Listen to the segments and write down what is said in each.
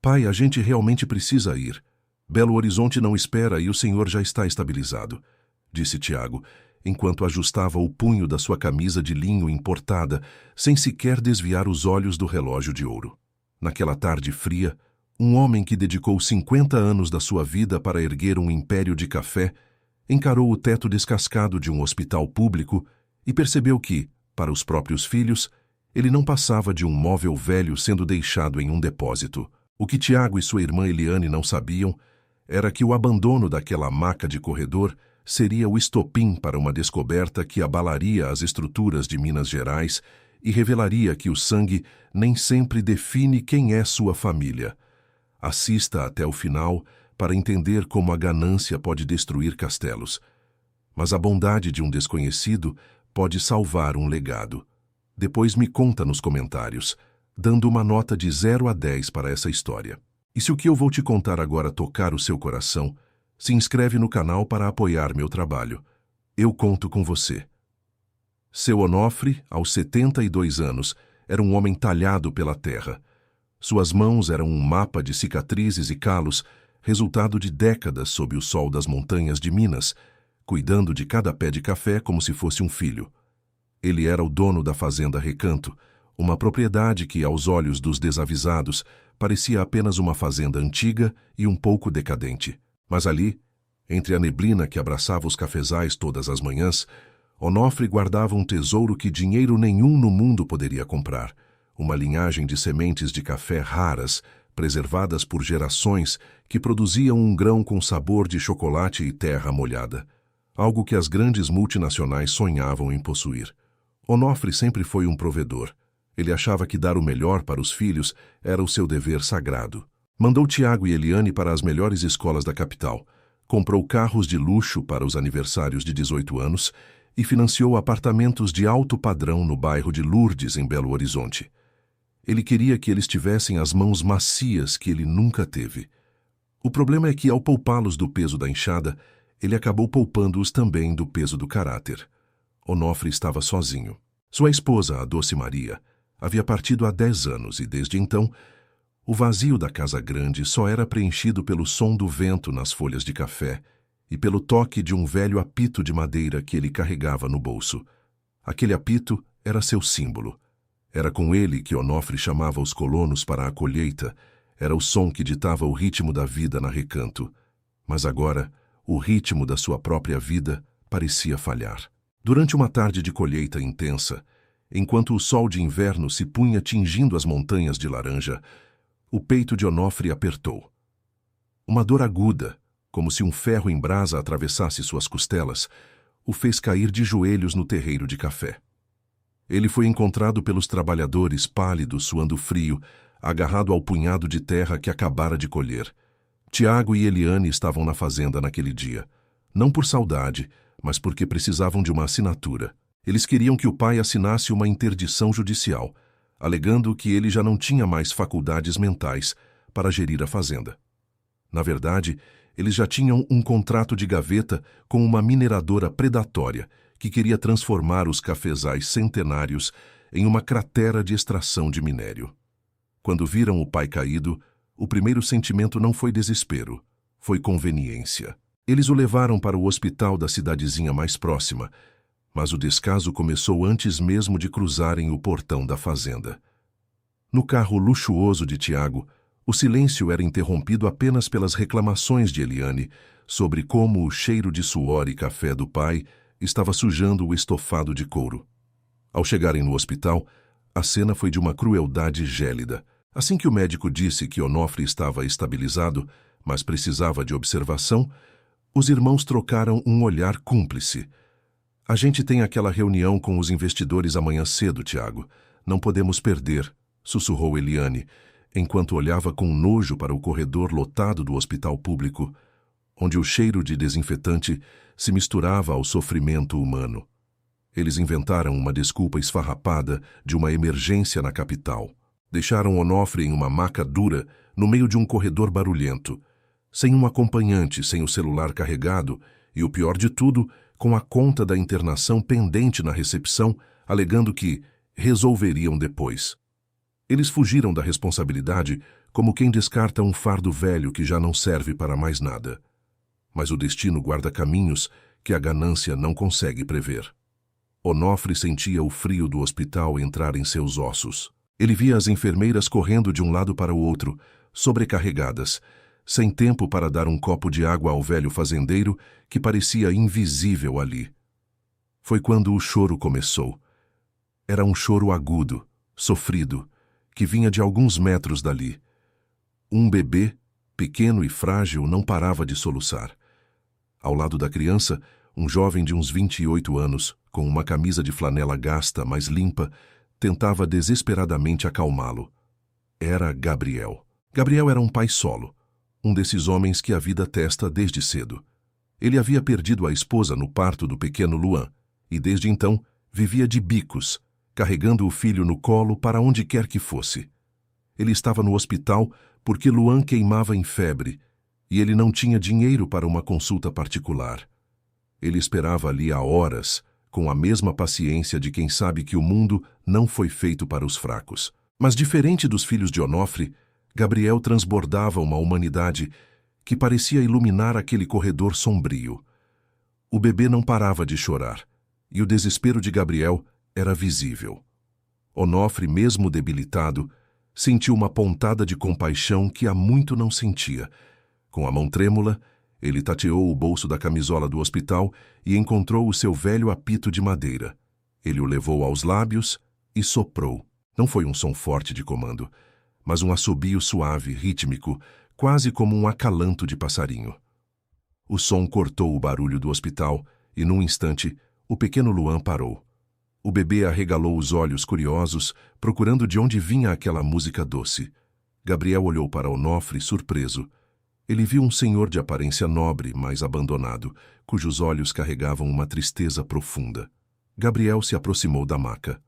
Pai, a gente realmente precisa ir. Belo Horizonte não espera e o senhor já está estabilizado, disse Tiago, enquanto ajustava o punho da sua camisa de linho importada, sem sequer desviar os olhos do relógio de ouro. Naquela tarde fria, um homem que dedicou 50 anos da sua vida para erguer um império de café, encarou o teto descascado de um hospital público e percebeu que, para os próprios filhos, ele não passava de um móvel velho sendo deixado em um depósito. O que Tiago e sua irmã Eliane não sabiam era que o abandono daquela maca de corredor seria o estopim para uma descoberta que abalaria as estruturas de Minas Gerais e revelaria que o sangue nem sempre define quem é sua família. Assista até o final para entender como a ganância pode destruir castelos. Mas a bondade de um desconhecido pode salvar um legado. Depois me conta nos comentários, dando uma nota de 0 a 10 para essa história. E se o que eu vou te contar agora tocar o seu coração, se inscreve no canal para apoiar meu trabalho. Eu conto com você. Seu Onofre, aos 72 anos, era um homem talhado pela terra. Suas mãos eram um mapa de cicatrizes e calos, resultado de décadas sob o sol das montanhas de Minas, cuidando de cada pé de café como se fosse um filho. Ele era o dono da Fazenda Recanto, uma propriedade que, aos olhos dos desavisados, parecia apenas uma fazenda antiga e um pouco decadente. Mas ali, entre a neblina que abraçava os cafezais todas as manhãs, Onofre guardava um tesouro que dinheiro nenhum no mundo poderia comprar, uma linhagem de sementes de café raras, preservadas por gerações, que produziam um grão com sabor de chocolate e terra molhada, algo que as grandes multinacionais sonhavam em possuir. Onofre sempre foi um provedor. Ele achava que dar o melhor para os filhos era o seu dever sagrado. Mandou Tiago e Eliane para as melhores escolas da capital, comprou carros de luxo para os aniversários de 18 anos e financiou apartamentos de alto padrão no bairro de Lourdes, em Belo Horizonte. Ele queria que eles tivessem as mãos macias que ele nunca teve. O problema é que, ao poupá-los do peso da enxada, ele acabou poupando-os também do peso do caráter. Onofre estava sozinho. Sua esposa, a Doce Maria, havia partido há 10 anos e, desde então, o vazio da casa grande só era preenchido pelo som do vento nas folhas de café e pelo toque de um velho apito de madeira que ele carregava no bolso. Aquele apito era seu símbolo. Era com ele que Onofre chamava os colonos para a colheita, era o som que ditava o ritmo da vida na Recanto. Mas agora, o ritmo da sua própria vida parecia falhar. Durante uma tarde de colheita intensa, enquanto o sol de inverno se punha tingindo as montanhas de laranja, o peito de Onofre apertou. Uma dor aguda, como se um ferro em brasa atravessasse suas costelas, o fez cair de joelhos no terreiro de café. Ele foi encontrado pelos trabalhadores, pálido, suando frio, agarrado ao punhado de terra que acabara de colher. Tiago e Eliane estavam na fazenda naquele dia, não por saudade, mas porque precisavam de uma assinatura. Eles queriam que o pai assinasse uma interdição judicial, alegando que ele já não tinha mais faculdades mentais para gerir a fazenda. Na verdade, eles já tinham um contrato de gaveta com uma mineradora predatória que queria transformar os cafezais centenários em uma cratera de extração de minério. Quando viram o pai caído, o primeiro sentimento não foi desespero, foi conveniência. Eles o levaram para o hospital da cidadezinha mais próxima, mas o descaso começou antes mesmo de cruzarem o portão da fazenda. No carro luxuoso de Tiago, o silêncio era interrompido apenas pelas reclamações de Eliane sobre como o cheiro de suor e café do pai estava sujando o estofado de couro. Ao chegarem no hospital, a cena foi de uma crueldade gélida. Assim que o médico disse que Onofre estava estabilizado, mas precisava de observação, os irmãos trocaram um olhar cúmplice. A gente tem aquela reunião com os investidores amanhã cedo, Tiago. Não podemos perder, sussurrou Eliane, enquanto olhava com nojo para o corredor lotado do hospital público, onde o cheiro de desinfetante se misturava ao sofrimento humano. Eles inventaram uma desculpa esfarrapada de uma emergência na capital. Deixaram Onofre em uma maca dura, no meio de um corredor barulhento, sem um acompanhante, sem o celular carregado e, o pior de tudo, com a conta da internação pendente na recepção, alegando que resolveriam depois. Eles fugiram da responsabilidade como quem descarta um fardo velho que já não serve para mais nada. Mas o destino guarda caminhos que a ganância não consegue prever. Onofre sentia o frio do hospital entrar em seus ossos. Ele via as enfermeiras correndo de um lado para o outro, sobrecarregadas, sem tempo para dar um copo de água ao velho fazendeiro que parecia invisível ali. Foi quando o choro começou. Era um choro agudo, sofrido, que vinha de alguns metros dali. Um bebê, pequeno e frágil, não parava de soluçar. Ao lado da criança, um jovem de uns 28 anos, com uma camisa de flanela gasta, mas limpa, tentava desesperadamente acalmá-lo. Era Gabriel. Gabriel era um pai solo, um desses homens que a vida testa desde cedo. Ele havia perdido a esposa no parto do pequeno Luan, e desde então vivia de bicos, carregando o filho no colo para onde quer que fosse. Ele estava no hospital porque Luan queimava em febre, e ele não tinha dinheiro para uma consulta particular. Ele esperava ali há horas, com a mesma paciência de quem sabe que o mundo não foi feito para os fracos. Mas diferente dos filhos de Onofre, Gabriel transbordava uma humanidade que parecia iluminar aquele corredor sombrio. O bebê não parava de chorar, e o desespero de Gabriel era visível. Onofre, mesmo debilitado, sentiu uma pontada de compaixão que há muito não sentia. Com a mão trêmula, ele tateou o bolso da camisola do hospital e encontrou o seu velho apito de madeira. Ele o levou aos lábios e soprou. Não foi um som forte de comando, mas um assobio suave, rítmico, quase como um acalanto de passarinho. O som cortou o barulho do hospital e, num instante, o pequeno Luan parou. O bebê arregalou os olhos curiosos, procurando de onde vinha aquela música doce. Gabriel olhou para Onofre, surpreso. Ele viu um senhor de aparência nobre, mas abandonado, cujos olhos carregavam uma tristeza profunda. Gabriel se aproximou da maca.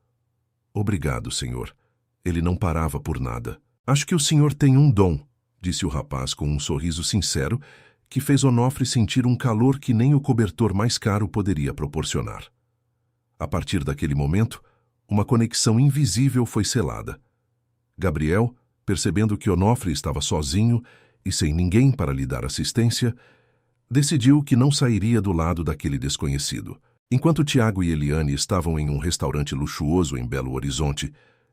Obrigado, senhor. Ele não parava por nada. Acho que o senhor tem um dom, disse o rapaz com um sorriso sincero, que fez Onofre sentir um calor que nem o cobertor mais caro poderia proporcionar. A partir daquele momento, uma conexão invisível foi selada. Gabriel, percebendo que Onofre estava sozinho e sem ninguém para lhe dar assistência, decidiu que não sairia do lado daquele desconhecido. Enquanto Tiago e Eliane estavam em um restaurante luxuoso em Belo Horizonte,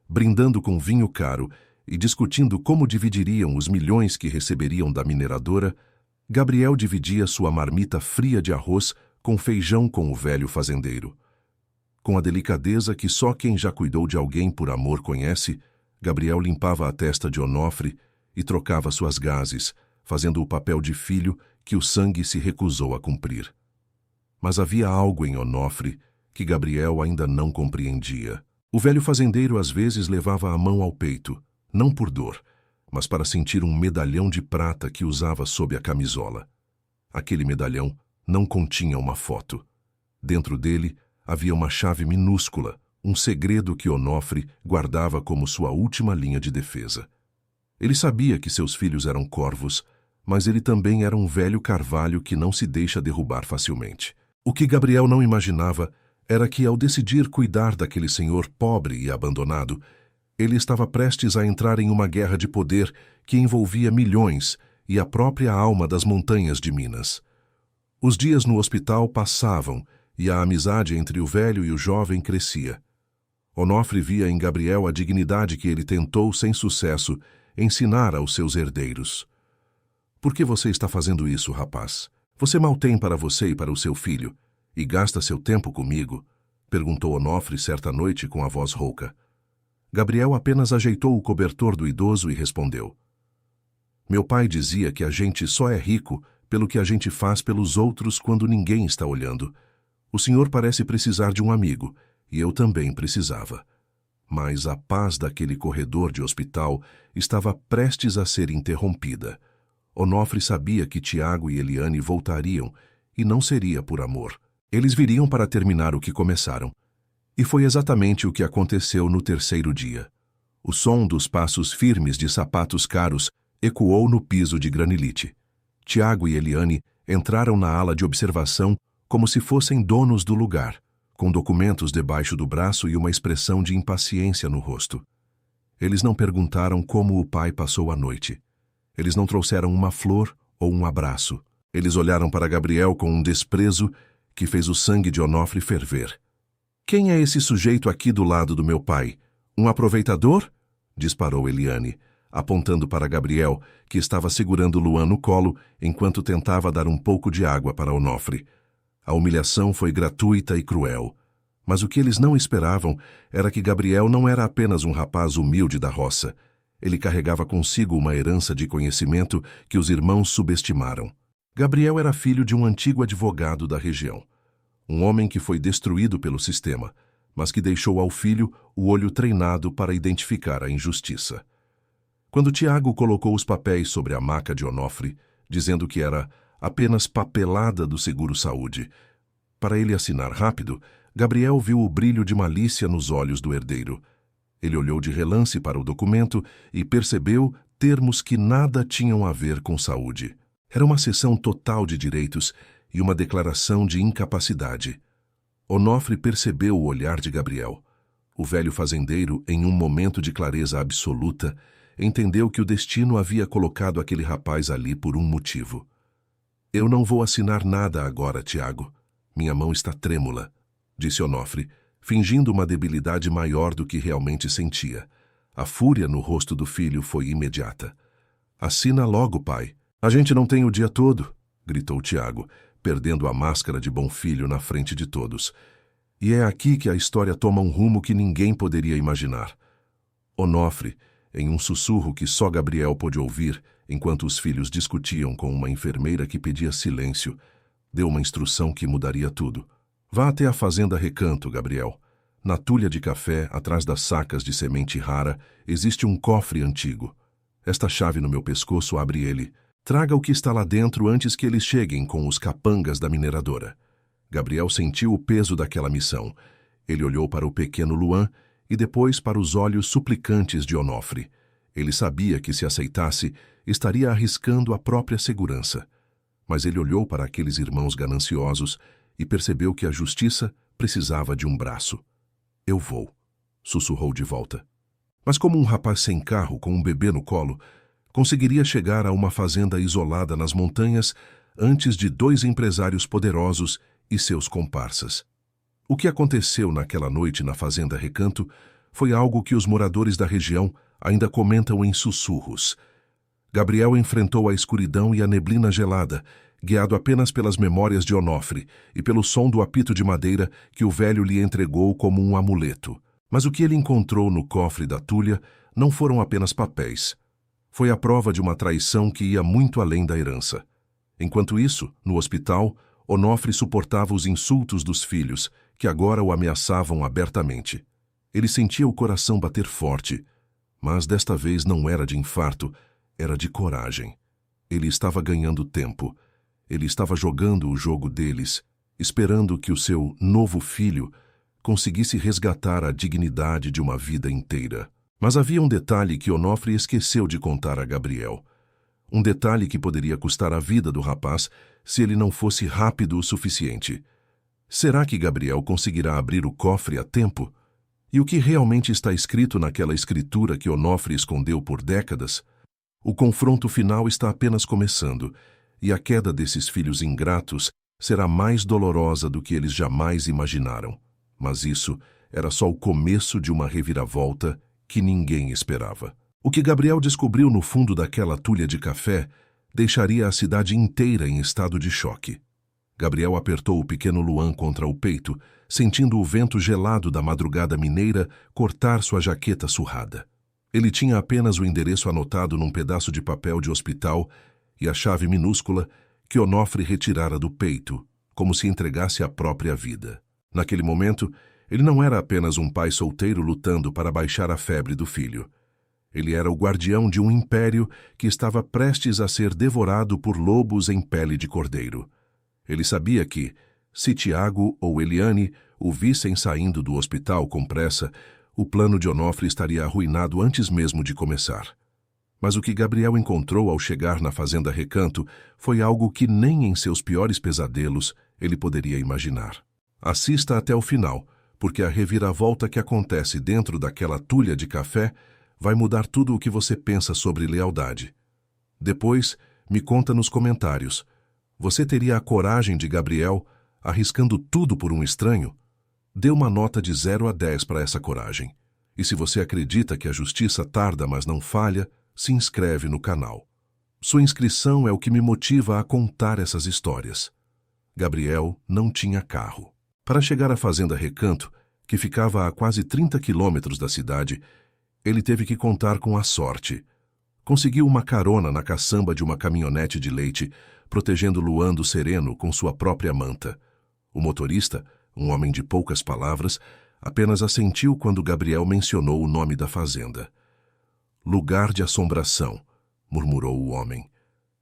brindando com vinho caro e discutindo como dividiriam os milhões que receberiam da mineradora, Gabriel dividia sua marmita fria de arroz com feijão com o velho fazendeiro. Com a delicadeza que só quem já cuidou de alguém por amor conhece, Gabriel limpava a testa de Onofre e trocava suas gases, fazendo o papel de filho que o sangue se recusou a cumprir. Mas havia algo em Onofre que Gabriel ainda não compreendia. O velho fazendeiro às vezes levava a mão ao peito, não por dor, mas para sentir um medalhão de prata que usava sob a camisola. Aquele medalhão não continha uma foto. Dentro dele havia uma chave minúscula, um segredo que Onofre guardava como sua última linha de defesa. Ele sabia que seus filhos eram corvos, mas ele também era um velho carvalho que não se deixa derrubar facilmente. O que Gabriel não imaginava era que, ao decidir cuidar daquele senhor pobre e abandonado, ele estava prestes a entrar em uma guerra de poder que envolvia milhões e a própria alma das montanhas de Minas. Os dias no hospital passavam e a amizade entre o velho e o jovem crescia. Onofre via em Gabriel a dignidade que ele tentou, sem sucesso, ensinar aos seus herdeiros. Por que você está fazendo isso, rapaz? Você mal tem para você e para o seu filho, e gasta seu tempo comigo? Perguntou Onofre certa noite com a voz rouca. Gabriel apenas ajeitou o cobertor do idoso e respondeu. Meu pai dizia que a gente só é rico pelo que a gente faz pelos outros quando ninguém está olhando. O senhor parece precisar de um amigo, e eu também precisava. Mas a paz daquele corredor de hospital estava prestes a ser interrompida. Onofre sabia que Tiago e Eliane voltariam, e não seria por amor. Eles viriam para terminar o que começaram. E foi exatamente o que aconteceu no terceiro dia. O som dos passos firmes de sapatos caros ecoou no piso de granilite. Tiago e Eliane entraram na ala de observação como se fossem donos do lugar, com documentos debaixo do braço e uma expressão de impaciência no rosto. Eles não perguntaram como o pai passou a noite. Eles não trouxeram uma flor ou um abraço. Eles olharam para Gabriel com um desprezo que fez o sangue de Onofre ferver. "Quem é esse sujeito aqui do lado do meu pai? Um aproveitador?" disparou Eliane, apontando para Gabriel, que estava segurando Luan no colo enquanto tentava dar um pouco de água para Onofre. A humilhação foi gratuita e cruel. Mas o que eles não esperavam era que Gabriel não era apenas um rapaz humilde da roça. Ele carregava consigo uma herança de conhecimento que os irmãos subestimaram. Gabriel era filho de um antigo advogado da região. Um homem que foi destruído pelo sistema, mas que deixou ao filho o olho treinado para identificar a injustiça. Quando Tiago colocou os papéis sobre a maca de Onofre, dizendo que era apenas papelada do seguro-saúde, para ele assinar rápido, Gabriel viu o brilho de malícia nos olhos do herdeiro. Ele olhou de relance para o documento e percebeu termos que nada tinham a ver com saúde. Era uma cessão total de direitos e uma declaração de incapacidade. Onofre percebeu o olhar de Gabriel. O velho fazendeiro, em um momento de clareza absoluta, entendeu que o destino havia colocado aquele rapaz ali por um motivo. "Eu não vou assinar nada agora, Tiago. Minha mão está trêmula", disse Onofre, fingindo uma debilidade maior do que realmente sentia. A fúria no rosto do filho foi imediata. "Assina logo, pai. A gente não tem o dia todo", gritou Tiago, perdendo a máscara de bom filho na frente de todos. E é aqui que a história toma um rumo que ninguém poderia imaginar. Onofre, em um sussurro que só Gabriel pôde ouvir, enquanto os filhos discutiam com uma enfermeira que pedia silêncio, deu uma instrução que mudaria tudo. "Vá até a fazenda Recanto, Gabriel. Na tulha de café, atrás das sacas de semente rara, existe um cofre antigo. Esta chave no meu pescoço abre ele. Traga o que está lá dentro antes que eles cheguem com os capangas da mineradora." Gabriel sentiu o peso daquela missão. Ele olhou para o pequeno Luan e depois para os olhos suplicantes de Onofre. Ele sabia que, se aceitasse, estaria arriscando a própria segurança. Mas ele olhou para aqueles irmãos gananciosos e percebeu que a justiça precisava de um braço. "Eu vou", sussurrou de volta. Mas como um rapaz sem carro, com um bebê no colo, conseguiria chegar a uma fazenda isolada nas montanhas antes de 2 empresários poderosos e seus comparsas? O que aconteceu naquela noite na fazenda Recanto foi algo que os moradores da região ainda comentam em sussurros. Gabriel enfrentou a escuridão e a neblina gelada, guiado apenas pelas memórias de Onofre e pelo som do apito de madeira que o velho lhe entregou como um amuleto. Mas o que ele encontrou no cofre da tulha não foram apenas papéis. Foi a prova de uma traição que ia muito além da herança. Enquanto isso, no hospital, Onofre suportava os insultos dos filhos, que agora o ameaçavam abertamente. Ele sentia o coração bater forte, mas desta vez não era de infarto, era de coragem. Ele estava ganhando tempo. Ele estava jogando o jogo deles, esperando que o seu novo filho conseguisse resgatar a dignidade de uma vida inteira. Mas havia um detalhe que Onofre esqueceu de contar a Gabriel. Um detalhe que poderia custar a vida do rapaz se ele não fosse rápido o suficiente. Será que Gabriel conseguirá abrir o cofre a tempo? E o que realmente está escrito naquela escritura que Onofre escondeu por décadas? O confronto final está apenas começando, e a queda desses filhos ingratos será mais dolorosa do que eles jamais imaginaram. Mas isso era só o começo de uma reviravolta que ninguém esperava. O que Gabriel descobriu no fundo daquela tulha de café deixaria a cidade inteira em estado de choque. Gabriel apertou o pequeno Luan contra o peito, sentindo o vento gelado da madrugada mineira cortar sua jaqueta surrada. Ele tinha apenas o endereço anotado num pedaço de papel de hospital e a chave minúscula que Onofre retirara do peito, como se entregasse a própria vida. Naquele momento, ele não era apenas um pai solteiro lutando para baixar a febre do filho. Ele era o guardião de um império que estava prestes a ser devorado por lobos em pele de cordeiro. Ele sabia que, se Tiago ou Eliane o vissem saindo do hospital com pressa, o plano de Onofre estaria arruinado antes mesmo de começar. Mas o que Gabriel encontrou ao chegar na fazenda Recanto foi algo que nem em seus piores pesadelos ele poderia imaginar. Assista até o final, porque a reviravolta que acontece dentro daquela tulha de café vai mudar tudo o que você pensa sobre lealdade. Depois, me conta nos comentários. Você teria a coragem de Gabriel, arriscando tudo por um estranho? Dê uma nota de 0 a 10 para essa coragem. E se você acredita que a justiça tarda, mas não falha, se inscreve no canal. Sua inscrição é o que me motiva a contar essas histórias. Gabriel não tinha carro. Para chegar à fazenda Recanto, que ficava a quase 30 quilômetros da cidade, ele teve que contar com a sorte. Conseguiu uma carona na caçamba de uma caminhonete de leite, protegendo Luan do sereno com sua própria manta. O motorista, um homem de poucas palavras, apenas assentiu quando Gabriel mencionou o nome da fazenda. Lugar de assombração, murmurou o homem.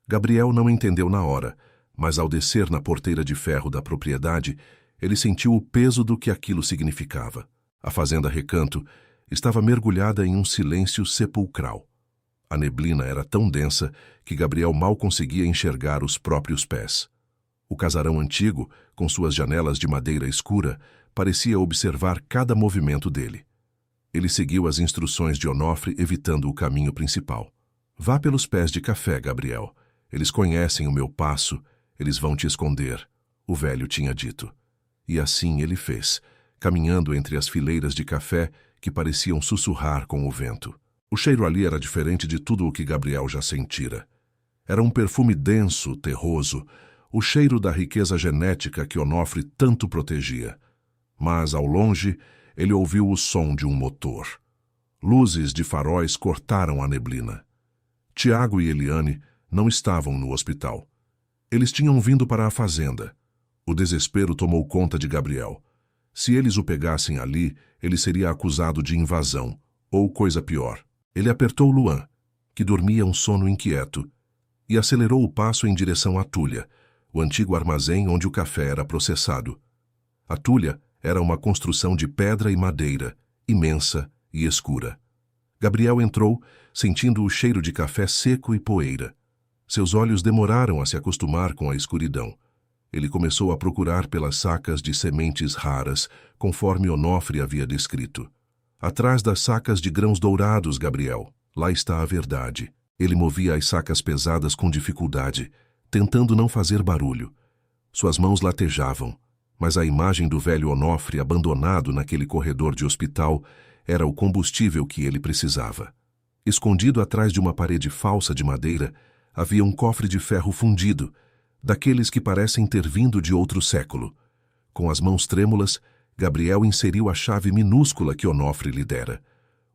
Gabriel não entendeu na hora, mas ao descer na porteira de ferro da propriedade, ele sentiu o peso do que aquilo significava. A fazenda Recanto estava mergulhada em um silêncio sepulcral. A neblina era tão densa que Gabriel mal conseguia enxergar os próprios pés. O casarão antigo, com suas janelas de madeira escura, parecia observar cada movimento dele. Ele seguiu as instruções de Onofre, evitando o caminho principal. Vá pelos pés de café, Gabriel. Eles conhecem o meu passo, eles vão te esconder, o velho tinha dito. E assim ele fez, caminhando entre as fileiras de café que pareciam sussurrar com o vento. O cheiro ali era diferente de tudo o que Gabriel já sentira. Era um perfume denso, terroso, o cheiro da riqueza genética que Onofre tanto protegia. Mas, ao longe, ele ouviu o som de um motor. Luzes de faróis cortaram a neblina. Tiago e Eliane não estavam no hospital. Eles tinham vindo para a fazenda. O desespero tomou conta de Gabriel. Se eles o pegassem ali, ele seria acusado de invasão, ou coisa pior. Ele apertou Luan, que dormia um sono inquieto, e acelerou o passo em direção à Tulha, o antigo armazém onde o café era processado. A Tulha era uma construção de pedra e madeira, imensa e escura. Gabriel entrou, sentindo o cheiro de café seco e poeira. Seus olhos demoraram a se acostumar com a escuridão. Ele começou a procurar pelas sacas de sementes raras, conforme Onofre havia descrito. Atrás das sacas de grãos dourados, Gabriel, lá está a verdade. Ele movia as sacas pesadas com dificuldade, tentando não fazer barulho. Suas mãos latejavam, mas a imagem do velho Onofre abandonado naquele corredor de hospital era o combustível que ele precisava. Escondido atrás de uma parede falsa de madeira, havia um cofre de ferro fundido, daqueles que parecem ter vindo de outro século. Com as mãos trêmulas, Gabriel inseriu a chave minúscula que Onofre lhe dera.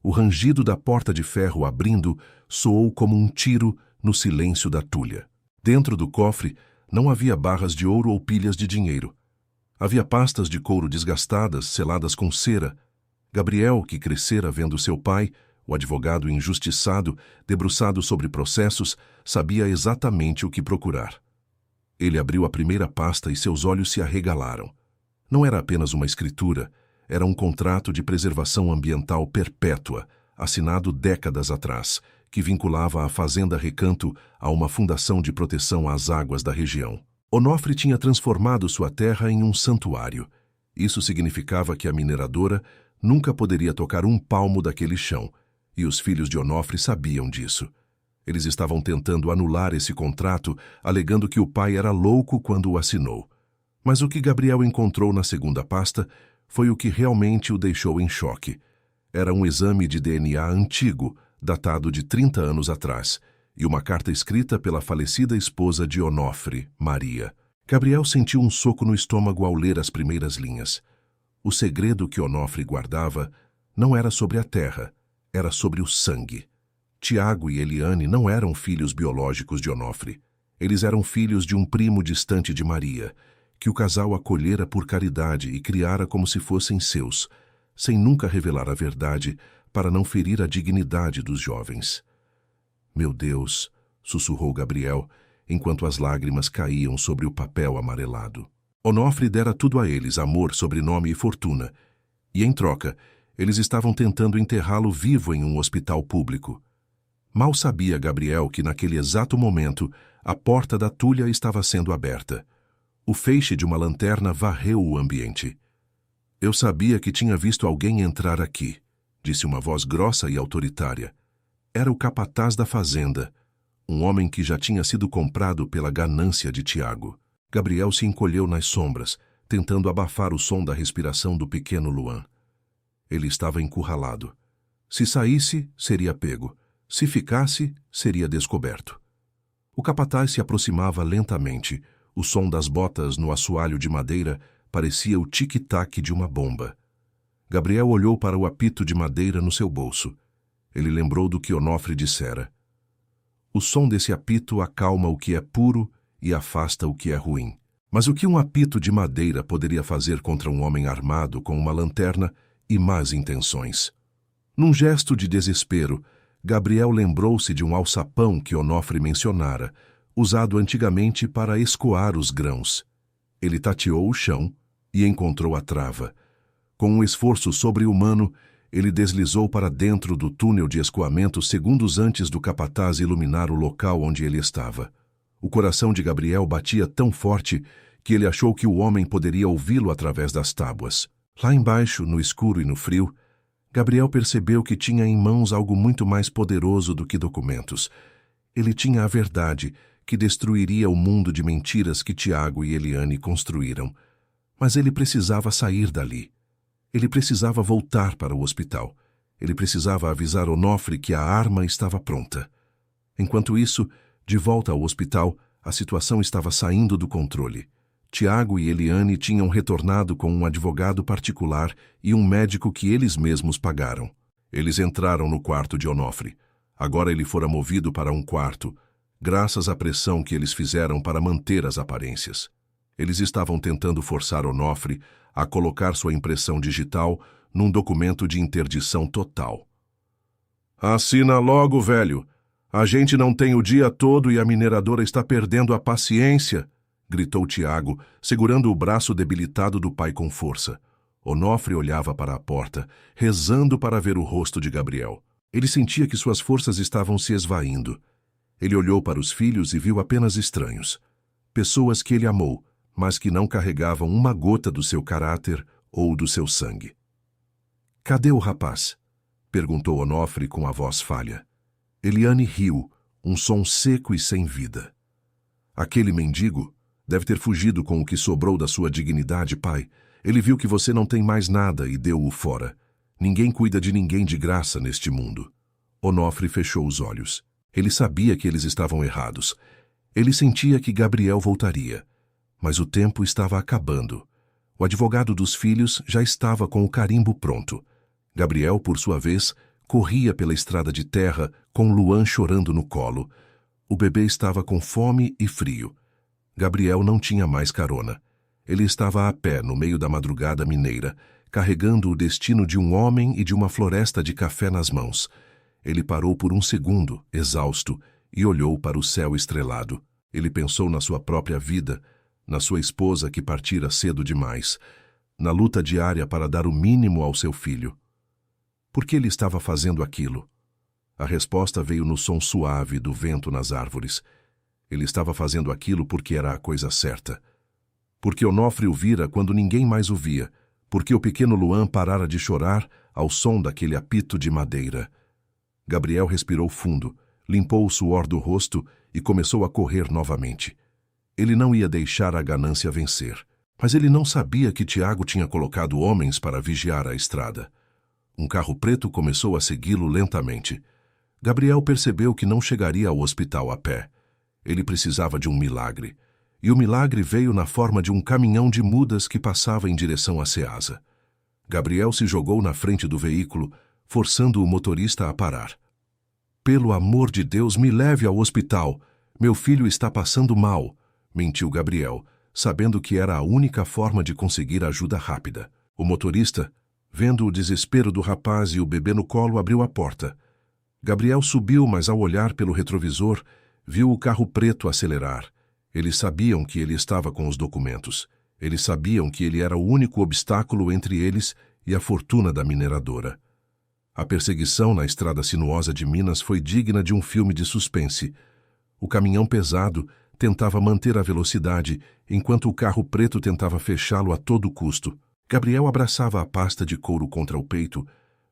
O rangido da porta de ferro abrindo soou como um tiro no silêncio da Tulha. Dentro do cofre não havia barras de ouro ou pilhas de dinheiro. Havia pastas de couro desgastadas, seladas com cera. Gabriel, que crescera vendo seu pai, o advogado injustiçado, debruçado sobre processos, sabia exatamente o que procurar. Ele abriu a primeira pasta e seus olhos se arregalaram. Não era apenas uma escritura, era um contrato de preservação ambiental perpétua, assinado décadas atrás, que vinculava a Fazenda Recanto a uma fundação de proteção às águas da região. Onofre tinha transformado sua terra em um santuário. Isso significava que a mineradora nunca poderia tocar um palmo daquele chão, e os filhos de Onofre sabiam disso. Eles estavam tentando anular esse contrato, alegando que o pai era louco quando o assinou. Mas o que Gabriel encontrou na segunda pasta foi o que realmente o deixou em choque. Era um exame de DNA antigo, datado de 30 anos atrás, e uma carta escrita pela falecida esposa de Onofre, Maria. Gabriel sentiu um soco no estômago ao ler as primeiras linhas. O segredo que Onofre guardava não era sobre a terra, era sobre o sangue. Tiago e Eliane não eram filhos biológicos de Onofre. Eles eram filhos de um primo distante de Maria, que o casal acolhera por caridade e criara como se fossem seus, sem nunca revelar a verdade para não ferir a dignidade dos jovens. Meu Deus, sussurrou Gabriel, enquanto as lágrimas caíam sobre o papel amarelado. Onofre dera tudo a eles, amor, sobrenome e fortuna, e, em troca, eles estavam tentando enterrá-lo vivo em um hospital público. Mal sabia Gabriel que, naquele exato momento, a porta da Tulha estava sendo aberta. O feixe de uma lanterna varreu o ambiente. Eu sabia que tinha visto alguém entrar aqui, disse uma voz grossa e autoritária. Era o capataz da fazenda, um homem que já tinha sido comprado pela ganância de Tiago. Gabriel se encolheu nas sombras, tentando abafar o som da respiração do pequeno Luan. Ele estava encurralado. Se saísse, seria pego. Se ficasse, seria descoberto. O capataz se aproximava lentamente. O som das botas no assoalho de madeira parecia o tic-tac de uma bomba. Gabriel olhou para o apito de madeira no seu bolso. Ele lembrou do que Onofre dissera. O som desse apito acalma o que é puro e afasta o que é ruim. Mas o que um apito de madeira poderia fazer contra um homem armado com uma lanterna e más intenções? Num gesto de desespero, Gabriel lembrou-se de um alçapão que Onofre mencionara, usado antigamente para escoar os grãos. Ele tateou o chão e encontrou a trava. Com um esforço sobre-humano, ele deslizou para dentro do túnel de escoamento segundos antes do capataz iluminar o local onde ele estava. O coração de Gabriel batia tão forte que ele achou que o homem poderia ouvi-lo através das tábuas. Lá embaixo, no escuro e no frio, Gabriel percebeu que tinha em mãos algo muito mais poderoso do que documentos. Ele tinha a verdade, que destruiria o mundo de mentiras que Tiago e Eliane construíram. Mas ele precisava sair dali. Ele precisava voltar para o hospital. Ele precisava avisar Onofre que a arma estava pronta. Enquanto isso, de volta ao hospital, a situação estava saindo do controle. Tiago e Eliane tinham retornado com um advogado particular e um médico que eles mesmos pagaram. Eles entraram no quarto de Onofre. Agora ele fora movido para um quarto, graças à pressão que eles fizeram para manter as aparências. Eles estavam tentando forçar Onofre a colocar sua impressão digital num documento de interdição total. "Assina logo, velho. A gente não tem o dia todo e a mineradora está perdendo a paciência", gritou Tiago, segurando o braço debilitado do pai com força. Onofre olhava para a porta, rezando para ver o rosto de Gabriel. Ele sentia que suas forças estavam se esvaindo. Ele olhou para os filhos e viu apenas estranhos. Pessoas que ele amou, mas que não carregavam uma gota do seu caráter ou do seu sangue. "Cadê o rapaz?" perguntou Onofre com a voz falha. Eliane riu, um som seco e sem vida. "Aquele mendigo deve ter fugido com o que sobrou da sua dignidade, pai. Ele viu que você não tem mais nada e deu-o fora. Ninguém cuida de ninguém de graça neste mundo." Onofre fechou os olhos. Ele sabia que eles estavam errados. Ele sentia que Gabriel voltaria. Mas o tempo estava acabando. O advogado dos filhos já estava com o carimbo pronto. Gabriel, por sua vez, corria pela estrada de terra com Luan chorando no colo. O bebê estava com fome e frio. Gabriel não tinha mais carona. Ele estava a pé no meio da madrugada mineira, carregando o destino de um homem e de uma floresta de café nas mãos. Ele parou por um segundo, exausto, e olhou para o céu estrelado. Ele pensou na sua própria vida, na sua esposa que partira cedo demais, na luta diária para dar o mínimo ao seu filho. Por que ele estava fazendo aquilo? A resposta veio no som suave do vento nas árvores. Ele estava fazendo aquilo porque era a coisa certa. Porque Onofre o vira quando ninguém mais o via. Porque o pequeno Luan parara de chorar ao som daquele apito de madeira. Gabriel respirou fundo, limpou o suor do rosto e começou a correr novamente. Ele não ia deixar a ganância vencer. Mas ele não sabia que Tiago tinha colocado homens para vigiar a estrada. Um carro preto começou a segui-lo lentamente. Gabriel percebeu que não chegaria ao hospital a pé. Ele precisava de um milagre. E o milagre veio na forma de um caminhão de mudas que passava em direção à Ceasa. Gabriel se jogou na frente do veículo, forçando o motorista a parar. "Pelo amor de Deus, me leve ao hospital. Meu filho está passando mal", mentiu Gabriel, sabendo que era a única forma de conseguir ajuda rápida. O motorista, vendo o desespero do rapaz e o bebê no colo, abriu a porta. Gabriel subiu, mas ao olhar pelo retrovisor, viu o carro preto acelerar. Eles sabiam que ele estava com os documentos. Eles sabiam que ele era o único obstáculo entre eles e a fortuna da mineradora. A perseguição na estrada sinuosa de Minas foi digna de um filme de suspense. O caminhão pesado tentava manter a velocidade, enquanto o carro preto tentava fechá-lo a todo custo. Gabriel abraçava a pasta de couro contra o peito,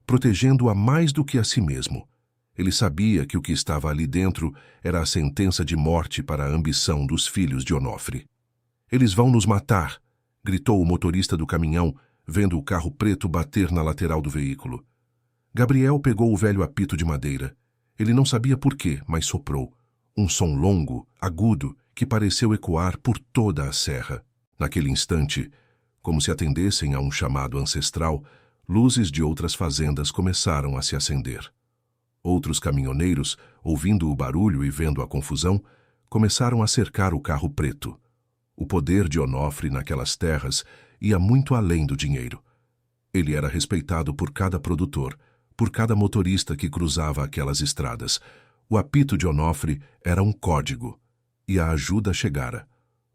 protegendo-a mais do que a si mesmo. Ele sabia que o que estava ali dentro era a sentença de morte para a ambição dos filhos de Onofre. "Eles vão nos matar!" gritou o motorista do caminhão, vendo o carro preto bater na lateral do veículo. Gabriel pegou o velho apito de madeira. Ele não sabia por quê, mas soprou. Um som longo, agudo, que pareceu ecoar por toda a serra. Naquele instante, como se atendessem a um chamado ancestral, luzes de outras fazendas começaram a se acender. Outros caminhoneiros, ouvindo o barulho e vendo a confusão, começaram a cercar o carro preto. O poder de Onofre naquelas terras ia muito além do dinheiro. Ele era respeitado por cada produtor, por cada motorista que cruzava aquelas estradas. O apito de Onofre era um código, e a ajuda chegara.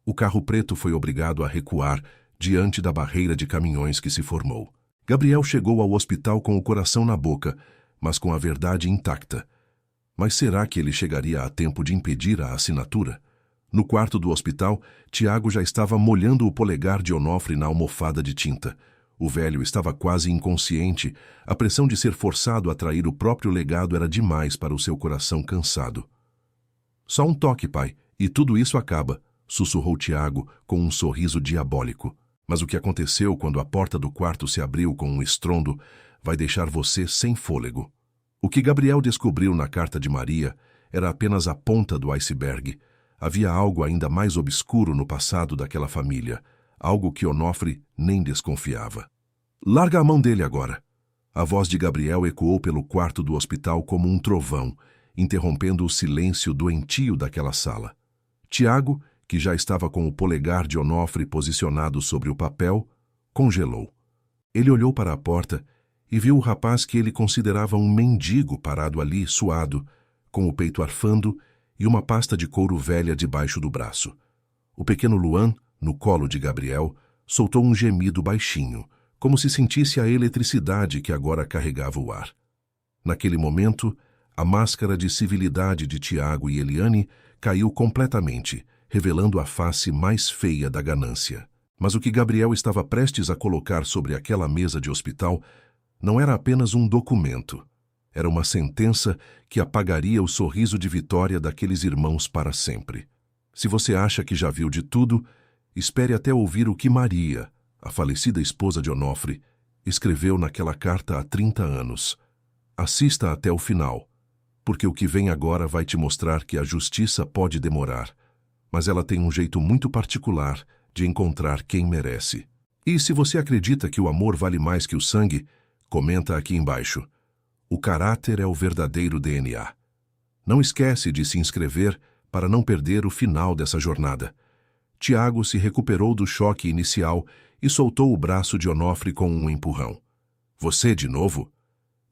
O carro preto foi obrigado a recuar diante da barreira de caminhões que se formou. Gabriel chegou ao hospital com o coração na boca, mas com a verdade intacta. Mas será que ele chegaria a tempo de impedir a assinatura? No quarto do hospital, Tiago já estava molhando o polegar de Onofre na almofada de tinta. O velho estava quase inconsciente. A pressão de ser forçado a trair o próprio legado era demais para o seu coração cansado. "Só um toque, pai, e tudo isso acaba", sussurrou Tiago com um sorriso diabólico. Mas o que aconteceu quando a porta do quarto se abriu com um estrondo vai deixar você sem fôlego. O que Gabriel descobriu na carta de Maria era apenas a ponta do iceberg. Havia algo ainda mais obscuro no passado daquela família, algo que Onofre nem desconfiava. "Larga a mão dele agora!" A voz de Gabriel ecoou pelo quarto do hospital como um trovão, interrompendo o silêncio doentio daquela sala. Tiago, que já estava com o polegar de Onofre posicionado sobre o papel, congelou. Ele olhou para a porta e viu o rapaz que ele considerava um mendigo parado ali, suado, com o peito arfando e uma pasta de couro velha debaixo do braço. O pequeno Luan, no colo de Gabriel, soltou um gemido baixinho, como se sentisse a eletricidade que agora carregava o ar. Naquele momento, a máscara de civilidade de Tiago e Eliane caiu completamente, revelando a face mais feia da ganância. Mas o que Gabriel estava prestes a colocar sobre aquela mesa de hospital não era apenas um documento. Era uma sentença que apagaria o sorriso de vitória daqueles irmãos para sempre. Se você acha que já viu de tudo, espere até ouvir o que Maria, a falecida esposa de Onofre, escreveu naquela carta há 30 anos. Assista até o final, porque o que vem agora vai te mostrar que a justiça pode demorar, mas ela tem um jeito muito particular de encontrar quem merece. E se você acredita que o amor vale mais que o sangue, comenta aqui embaixo. O caráter é o verdadeiro DNA. Não esquece de se inscrever para não perder o final dessa jornada. Tiago se recuperou do choque inicial e soltou o braço de Onofre com um empurrão. Você de novo?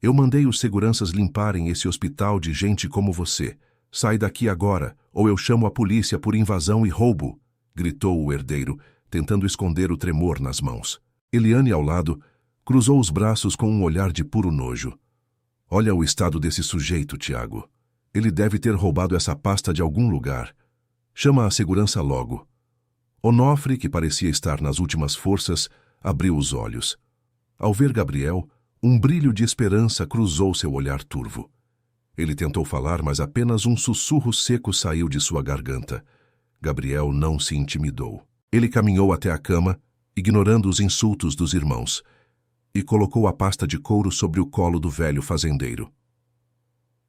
Eu mandei os seguranças limparem esse hospital de gente como você. Sai daqui agora, ou eu chamo a polícia por invasão e roubo, gritou o herdeiro, tentando esconder o tremor nas mãos. Eliane, ao lado, cruzou os braços com um olhar de puro nojo. Olha o estado desse sujeito, Tiago. Ele deve ter roubado essa pasta de algum lugar. Chama a segurança logo. Onofre, que parecia estar nas últimas forças, abriu os olhos. Ao ver Gabriel, um brilho de esperança cruzou seu olhar turvo. Ele tentou falar, mas apenas um sussurro seco saiu de sua garganta. Gabriel não se intimidou. Ele caminhou até a cama, ignorando os insultos dos irmãos, e colocou a pasta de couro sobre o colo do velho fazendeiro.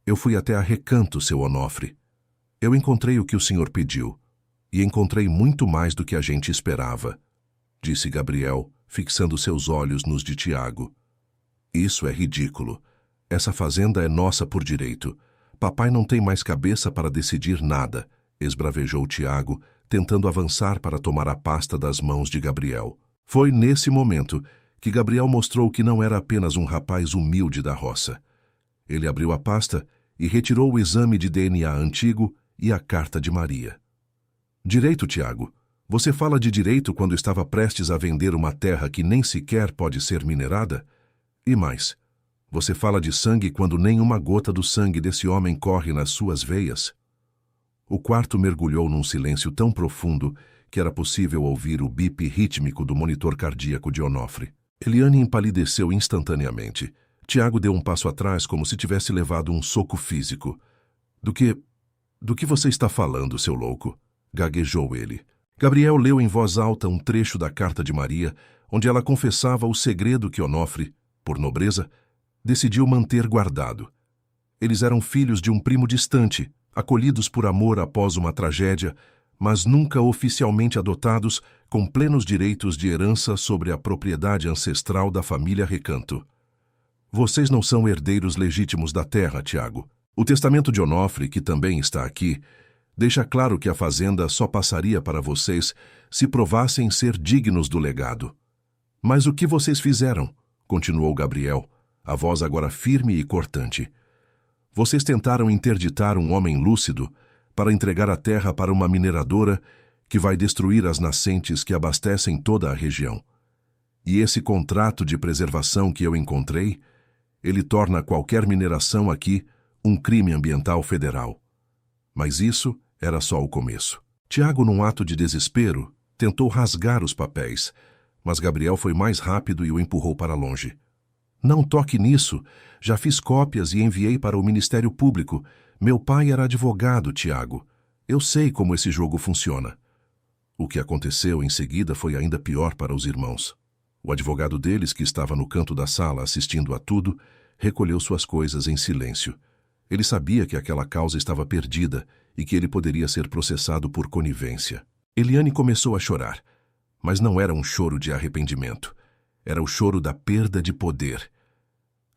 Eu fui até a Recanto, seu Onofre. Eu encontrei o que o senhor pediu, e encontrei muito mais do que a gente esperava, disse Gabriel, fixando seus olhos nos de Tiago. Isso é ridículo. Essa fazenda é nossa por direito. Papai não tem mais cabeça para decidir nada, esbravejou Tiago, tentando avançar para tomar a pasta das mãos de Gabriel. Foi nesse momento que Gabriel mostrou que não era apenas um rapaz humilde da roça. Ele abriu a pasta e retirou o exame de DNA antigo e a carta de Maria. Direito, Tiago. Você fala de direito quando estava prestes a vender uma terra que nem sequer pode ser minerada? E mais, você fala de sangue quando nem uma gota do sangue desse homem corre nas suas veias? O quarto mergulhou num silêncio tão profundo que era possível ouvir o bip rítmico do monitor cardíaco de Onofre. Eliane empalideceu instantaneamente. Tiago deu um passo atrás como se tivesse levado um soco físico. Do que você está falando, seu louco? Gaguejou ele. Gabriel leu em voz alta um trecho da carta de Maria, onde ela confessava o segredo que Onofre, por nobreza, decidiu manter guardado. Eles eram filhos de um primo distante, acolhidos por amor após uma tragédia, mas nunca oficialmente adotados, com plenos direitos de herança sobre a propriedade ancestral da família Recanto. Vocês não são herdeiros legítimos da terra, Tiago. O testamento de Onofre, que também está aqui, deixa claro que a fazenda só passaria para vocês se provassem ser dignos do legado. Mas o que vocês fizeram? Continuou Gabriel, a voz agora firme e cortante. Vocês tentaram interditar um homem lúcido para entregar a terra para uma mineradora que vai destruir as nascentes que abastecem toda a região. E esse contrato de preservação que eu encontrei, ele torna qualquer mineração aqui um crime ambiental federal. Mas isso era só o começo. Tiago, num ato de desespero, tentou rasgar os papéis, mas Gabriel foi mais rápido e o empurrou para longe. Não toque nisso. Já fiz cópias e enviei para o Ministério Público. Meu pai era advogado, Tiago. Eu sei como esse jogo funciona. O que aconteceu em seguida foi ainda pior para os irmãos. O advogado deles, que estava no canto da sala assistindo a tudo, recolheu suas coisas em silêncio. Ele sabia que aquela causa estava perdida e que ele poderia ser processado por conivência. Eliane começou a chorar, mas não era um choro de arrependimento. Era o choro da perda de poder.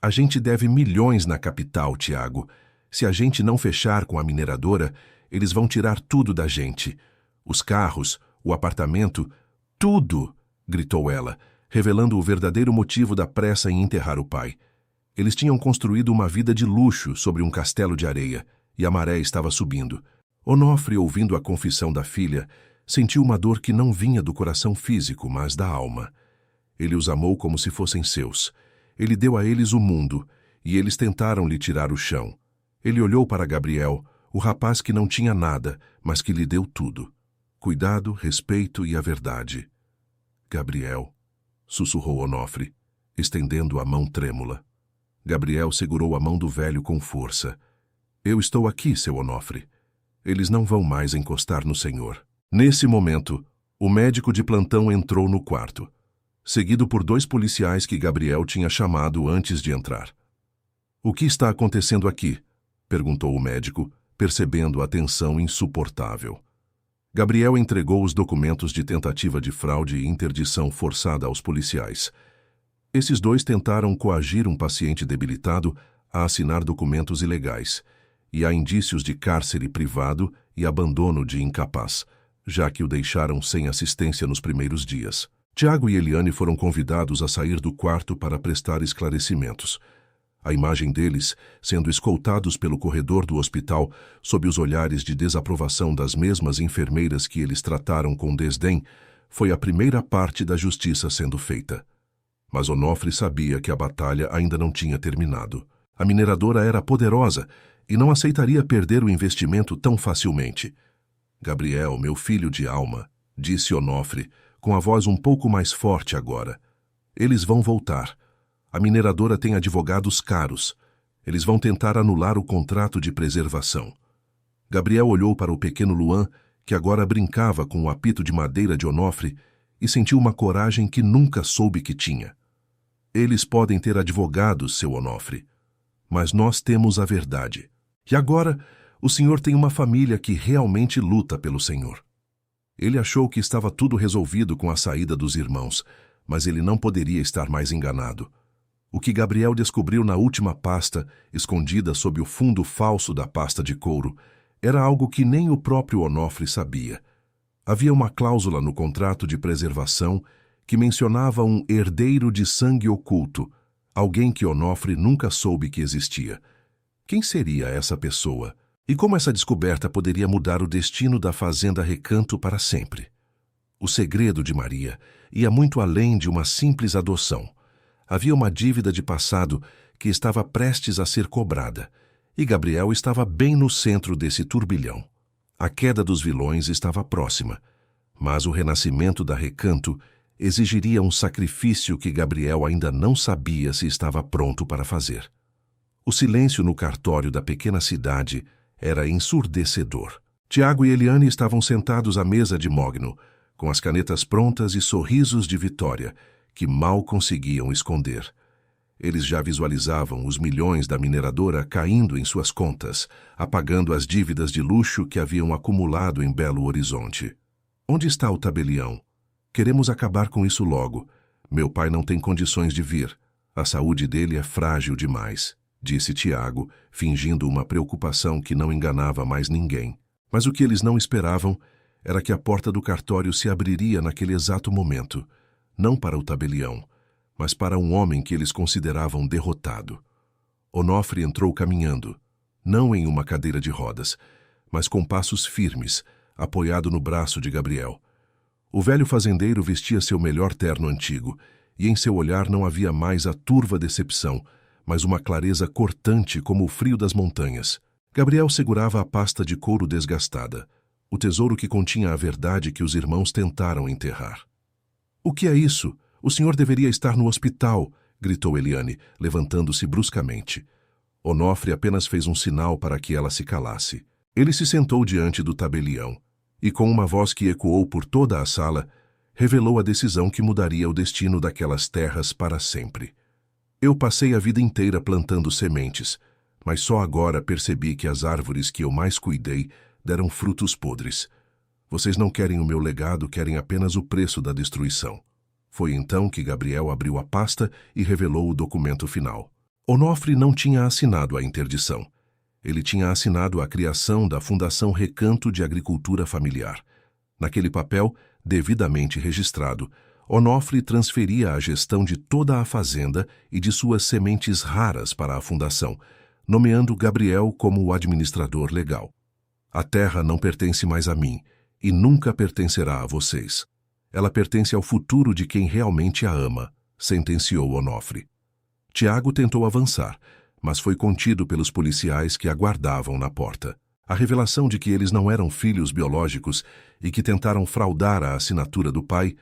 A gente deve milhões na capital, Tiago. Se a gente não fechar com a mineradora, eles vão tirar tudo da gente. Os carros, o apartamento, tudo, gritou ela, revelando o verdadeiro motivo da pressa em enterrar o pai. Eles tinham construído uma vida de luxo sobre um castelo de areia, e a maré estava subindo. Onofre, ouvindo a confissão da filha, sentiu uma dor que não vinha do coração físico, mas da alma. Ele os amou como se fossem seus. Ele deu a eles o mundo, e eles tentaram lhe tirar o chão. Ele olhou para Gabriel, o rapaz que não tinha nada, mas que lhe deu tudo. Cuidado, respeito e a verdade. Gabriel, sussurrou Onofre, estendendo a mão trêmula. Gabriel segurou a mão do velho com força. Eu estou aqui, seu Onofre. Eles não vão mais encostar no senhor. Nesse momento, o médico de plantão entrou no quarto, seguido por 2 policiais que Gabriel tinha chamado antes de entrar. O que está acontecendo aqui? Perguntou o médico, percebendo a tensão insuportável. Gabriel entregou os documentos de tentativa de fraude e interdição forçada aos policiais. Esses 2 tentaram coagir um paciente debilitado a assinar documentos ilegais, e há indícios de cárcere privado e abandono de incapaz, já que o deixaram sem assistência nos primeiros dias. Tiago e Eliane foram convidados a sair do quarto para prestar esclarecimentos. A imagem deles, sendo escoltados pelo corredor do hospital, sob os olhares de desaprovação das mesmas enfermeiras que eles trataram com desdém, foi a primeira parte da justiça sendo feita. Mas Onofre sabia que a batalha ainda não tinha terminado. A mineradora era poderosa e não aceitaria perder o investimento tão facilmente. Gabriel, meu filho de alma, disse Onofre, com a voz um pouco mais forte agora. Eles vão voltar. A mineradora tem advogados caros. Eles vão tentar anular o contrato de preservação. Gabriel olhou para o pequeno Luan, que agora brincava com o apito de madeira de Onofre, e sentiu uma coragem que nunca soube que tinha. Eles podem ter advogados, seu Onofre, mas nós temos a verdade. E agora, o senhor tem uma família que realmente luta pelo senhor. Ele achou que estava tudo resolvido com a saída dos irmãos, mas ele não poderia estar mais enganado. O que Gabriel descobriu na última pasta, escondida sob o fundo falso da pasta de couro, era algo que nem o próprio Onofre sabia. Havia uma cláusula no contrato de preservação que mencionava um herdeiro de sangue oculto, alguém que Onofre nunca soube que existia. Quem seria essa pessoa? E como essa descoberta poderia mudar o destino da fazenda Recanto para sempre? O segredo de Maria ia muito além de uma simples adoção. Havia uma dívida de passado que estava prestes a ser cobrada, e Gabriel estava bem no centro desse turbilhão. A queda dos vilões estava próxima, mas o renascimento da Recanto exigiria um sacrifício que Gabriel ainda não sabia se estava pronto para fazer. O silêncio no cartório da pequena cidade era ensurdecedor. Tiago e Eliane estavam sentados à mesa de mogno, com as canetas prontas e sorrisos de vitória, que mal conseguiam esconder. Eles já visualizavam os milhões da mineradora caindo em suas contas, apagando as dívidas de luxo que haviam acumulado em Belo Horizonte. Onde está o tabelião? Queremos acabar com isso logo. Meu pai não tem condições de vir. A saúde dele é frágil demais, disse Tiago, fingindo uma preocupação que não enganava mais ninguém. Mas o que eles não esperavam era que a porta do cartório se abriria naquele exato momento, não para o tabelião, mas para um homem que eles consideravam derrotado. Onofre entrou caminhando, não em uma cadeira de rodas, mas com passos firmes, apoiado no braço de Gabriel. O velho fazendeiro vestia seu melhor terno antigo, e em seu olhar não havia mais a turva decepção, mas uma clareza cortante como o frio das montanhas. Gabriel segurava a pasta de couro desgastada, o tesouro que continha a verdade que os irmãos tentaram enterrar. "O que é isso? O senhor deveria estar no hospital", gritou Eliane, levantando-se bruscamente. Onofre apenas fez um sinal para que ela se calasse. Ele se sentou diante do tabelião e, com uma voz que ecoou por toda a sala, revelou a decisão que mudaria o destino daquelas terras para sempre. "Eu passei a vida inteira plantando sementes, mas só agora percebi que as árvores que eu mais cuidei deram frutos podres. Vocês não querem o meu legado, querem apenas o preço da destruição." Foi então que Gabriel abriu a pasta e revelou o documento final. Onofre não tinha assinado a interdição. Ele tinha assinado a criação da Fundação Recanto de Agricultura Familiar. Naquele papel, devidamente registrado, Onofre transferia a gestão de toda a fazenda e de suas sementes raras para a fundação, nomeando Gabriel como o administrador legal. "A terra não pertence mais a mim e nunca pertencerá a vocês. Ela pertence ao futuro de quem realmente a ama", sentenciou Onofre. Tiago tentou avançar, mas foi contido pelos policiais que aguardavam na porta. A revelação de que eles não eram filhos biológicos e que tentaram fraudar a assinatura do pai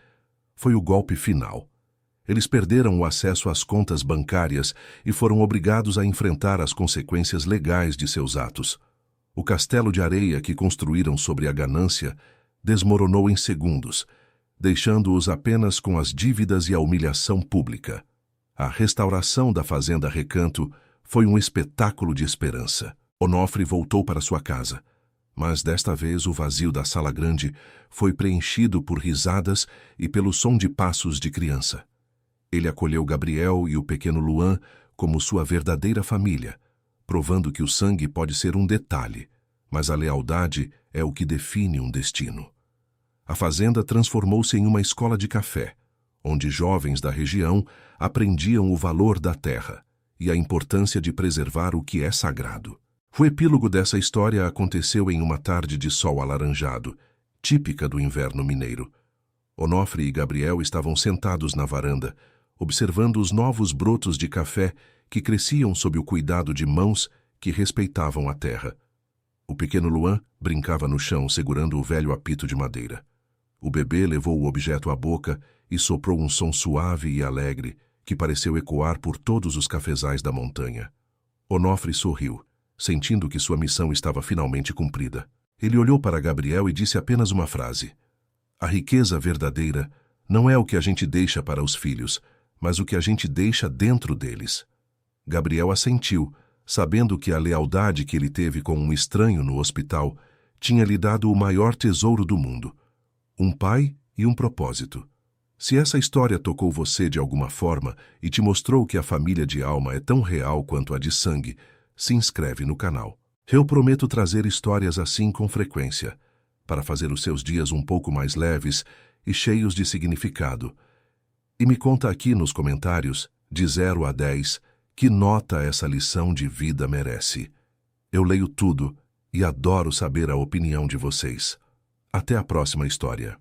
foi o golpe final. Eles perderam o acesso às contas bancárias e foram obrigados a enfrentar as consequências legais de seus atos. O castelo de areia que construíram sobre a ganância desmoronou em segundos, deixando-os apenas com as dívidas e a humilhação pública. A restauração da Fazenda Recanto foi um espetáculo de esperança. Onofre voltou para sua casa, mas desta vez o vazio da sala grande foi preenchido por risadas e pelo som de passos de criança. Ele acolheu Gabriel e o pequeno Luan como sua verdadeira família, provando que o sangue pode ser um detalhe, mas a lealdade é o que define um destino. A fazenda transformou-se em uma escola de café, onde jovens da região aprendiam o valor da terra e a importância de preservar o que é sagrado. O epílogo dessa história aconteceu em uma tarde de sol alaranjado, típica do inverno mineiro. Onofre e Gabriel estavam sentados na varanda, observando os novos brotos de café que cresciam sob o cuidado de mãos que respeitavam a terra. O pequeno Luan brincava no chão, segurando o velho apito de madeira. O bebê levou o objeto à boca e soprou um som suave e alegre que pareceu ecoar por todos os cafezais da montanha. Onofre sorriu, sentindo que sua missão estava finalmente cumprida. Ele olhou para Gabriel e disse apenas uma frase: "A riqueza verdadeira não é o que a gente deixa para os filhos, mas o que a gente deixa dentro deles." Gabriel assentiu, sabendo que a lealdade que ele teve com um estranho no hospital tinha lhe dado o maior tesouro do mundo: um pai e um propósito. Se essa história tocou você de alguma forma e te mostrou que a família de alma é tão real quanto a de sangue, se inscreve no canal. Eu prometo trazer histórias assim com frequência, para fazer os seus dias um pouco mais leves e cheios de significado. E me conta aqui nos comentários, de 0 a 10, que nota essa lição de vida merece. Eu leio tudo e adoro saber a opinião de vocês. Até a próxima história.